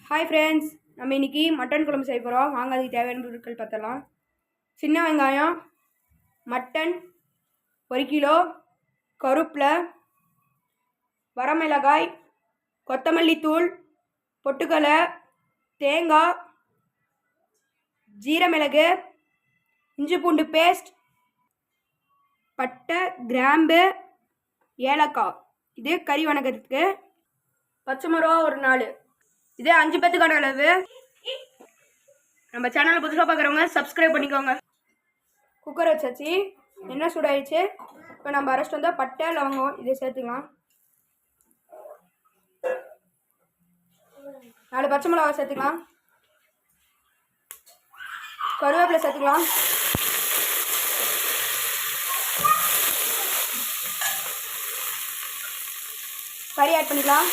Hi friends, நம்ம இன்றைக்கி mutton குழம்பு செய்ய போகிறோம். வாங்க அதுக்கு தேவையான பொருட்கள் பார்த்தலாம். சின்ன வெங்காயம், மட்டன் 1 கிலோ, கருவேப்பிலை, வரமிளகாய், கொத்தமல்லி தூள், பொட்டுக்கடலை, தேங்காய், ஜீரமிளகு, இஞ்சி பூண்டு பேஸ்ட், பட்டை, கிராம்பு, ஏலக்காய். இது கறி வணக்கத்துக்கு. பச்சை மிளகா ஒரு 4. இது 5 பேத்துக்கான அளவு. நம்ம சேனலை புதுசாக பார்க்குறவங்க சப்ஸ்கிரைப் பண்ணிக்கோங்க. குக்கர் வச்சாச்சு, எண்ணெய் சூடாயிடுச்சு. இப்போ நம்ம அரைச்சிட்டு வந்தால் பட்டை, லவங்கம் இதை சேர்த்துக்கலாம். 4 பச்சை மிளகா சேர்த்துக்கலாம். கருவேப்பிலை சேர்த்துக்கலாம். கறி ஆட் பண்ணிக்கலாம்.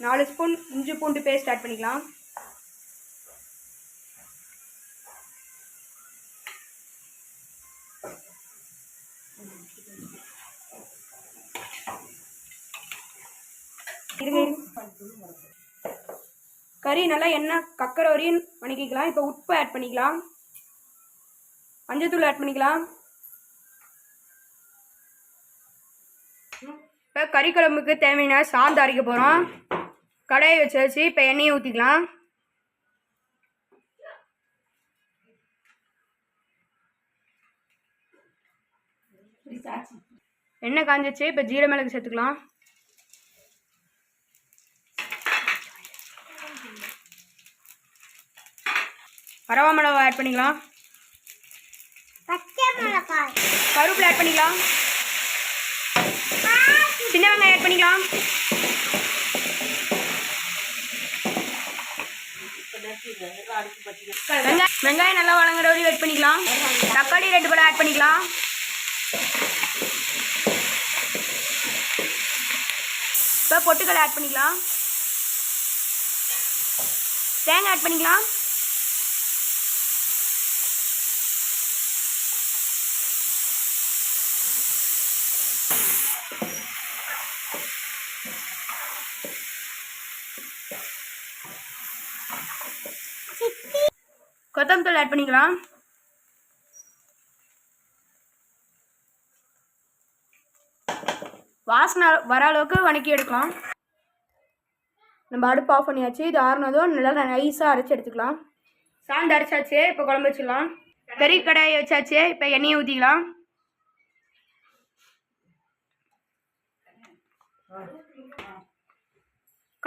நாலு ஸ்பூன் இஞ்சி பூண்டு பேஸ்ட் ஆட் பண்ணிக்கலாம். கறி நல்லா எண்ணெய் கக்கற வரையும் வணக்கிக்கலாம். இப்போ உப்பு ஆட் பண்ணிக்கலாம். மஞ்சத்தூள் ஆட் பண்ணிக்கலாம். இப்போ கறி குழம்புக்கு தேவையான சாந்து அரைக்க போகிறோம். கடாயை வச்சாச்சு. இப்போ எண்ணெயை ஊற்றிக்கலாம். எண்ணெய் காஞ்சிச்சு. இப்போ ஜீரமிளகு சேர்த்துக்கலாம். வரவா மிளகா ஆட் பண்ணிக்கலாம். கருவேப்பிலை ஆட் பண்ணிக்கலாம். சின்ன வெங்காயம் ஆட் பண்ணிக்கலாம். வெங்காயம் நல்லா வதங்குற வரையும் வெயிட் பண்ணிக்கலாம். தக்காளி 2 பழம் ஆட் பண்ணிக்கலாம். இப்போ பொட்டுக்கடலை ஆட் பண்ணிக்கலாம். தேங்காய் ஆட் பண்ணிக்கலாம். கொத்தமல்லி ஆட் பண்ணிக்கலாம். வாசனை வர அளவுக்கு வணக்கி எடுக்கலாம். நம்ம அடுப்பு ஆஃப் பண்ணியாச்சு. இது ஆறுனதும் நல்லா நைஸாக அரைச்சி எடுத்துக்கலாம். சாந்து அரைச்சாச்சு. இப்போ குழம்பு வச்சிடலாம். கறி கடாயை வச்சாச்சு. இப்போ எண்ணெயை ஊற்றிக்கலாம்.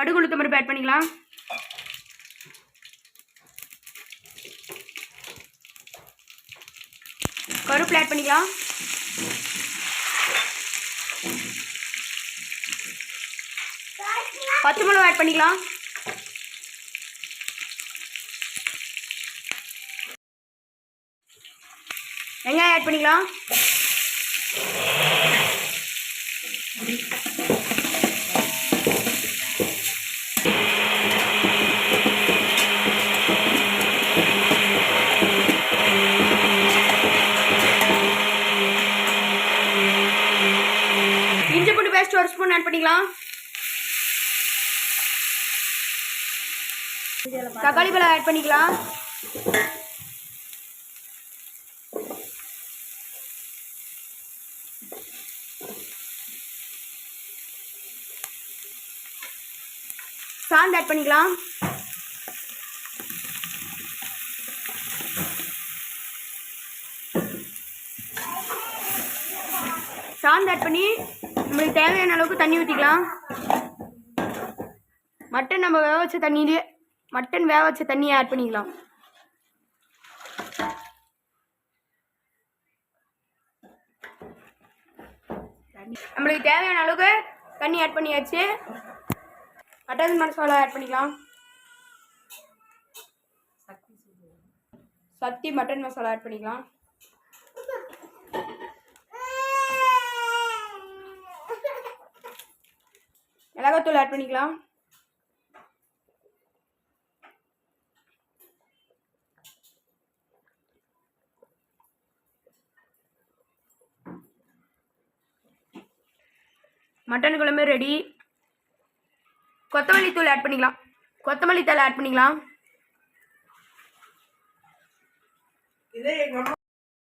கடுகு உளுத்தம் பருப்பு ஆட் பண்ணிக்கலாம். கருவேப்பிலை ஆட் பண்ணிக்கலாம். பச்சை மிளகா ஆட் பண்ணிக்கலாம். வெங்காயம் ஆட் பண்ணிக்கலாம். இஞ்சி பூண்டு பேஸ்ட் 1 ஸ்பூன் ஆட் பண்ணிக்கலாம். தக்காளி பழம் ஆட் பண்ணிக்கலாம். சாந்து ஆட் பண்ணிக்கலாம். சாந்து ஆட் பண்ணி நம்மளுக்கு தேவையான அளவுக்கு தண்ணி ஊற்றிக்கலாம். மட்டன் நம்ம வேக வச்ச தண்ணியிலே மட்டன் வேக வச்ச தண்ணியை ஆட் பண்ணிக்கலாம். நம்மளுக்கு தேவையான அளவுக்கு தண்ணி ஆட் பண்ணியாச்சு. மட்டன் மசாலா ஆட் பண்ணிக்கலாம். சக்தி மட்டன் மசாலா ஆட் பண்ணிக்கலாம். மிளகாத்தூள் ஆட் பண்ணிக்கலாம். மட்டன் குழம்பு ரெடி. கொத்தமல்லி தூள் ஆட் பண்ணிக்கலாம். கொத்தமல்லி தழை ஆட் பண்ணிக்கலாம்.